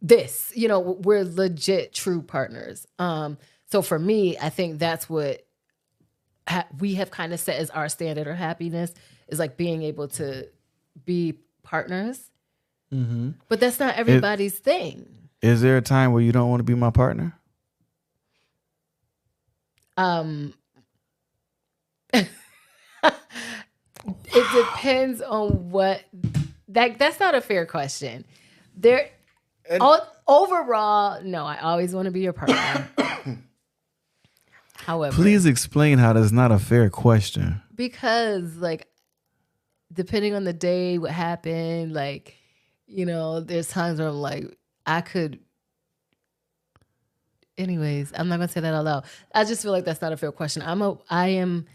this, we're legit true partners. So for me, I think that's what we have kind of set as our standard or happiness is like being able to be partners. Mm-hmm. But that's not everybody's thing. Is there a time where you don't want to be my partner? It depends on what. That's not a fair question. Overall, no, I always want to be your partner. However, please explain how that's not a fair question. Because, like, depending on the day, what happened, like, there's times where I'm like, I could. Anyways, I'm not gonna say that out loud. I just feel like that's not a fair question. I am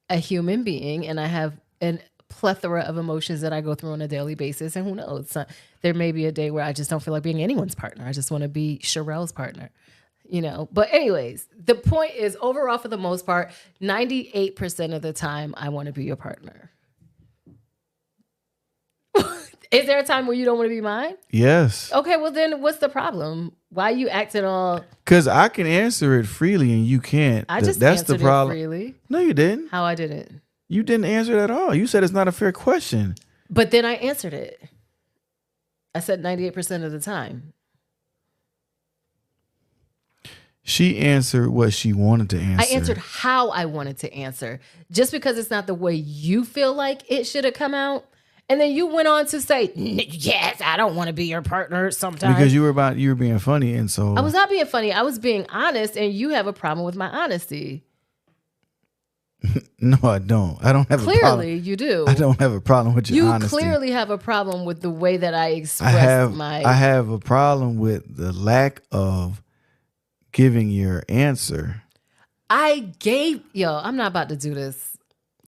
a human being, and I have a plethora of emotions that I go through on a daily basis. And who knows? There may be a day where I just don't feel like being anyone's partner. I just want to be Sherelle's partner. But anyways, the point is overall, for the most part, 98% of the time, I want to be your partner. Is there a time where you don't want to be mine? Yes. Okay, well then what's the problem? Why you acting all... Because I can answer it freely and you can't. That's the problem. It freely. No, you didn't. How I didn't? You didn't answer it at all. You said it's not a fair question. But then I answered it. I said 98% of the time. She answered what she wanted to answer. I answered how I wanted to answer. Just because it's not the way you feel like it should have come out. And then you went on to say, yes, I don't want to be your partner sometimes. Because you were being funny. And so I was not being funny. I was being honest. And you have a problem with my honesty. No, I don't. I don't have a problem. Clearly, you do. I don't have a problem with your honesty. You clearly have a problem with the way that I express I have a problem with the lack of giving your answer. I'm not about to do this.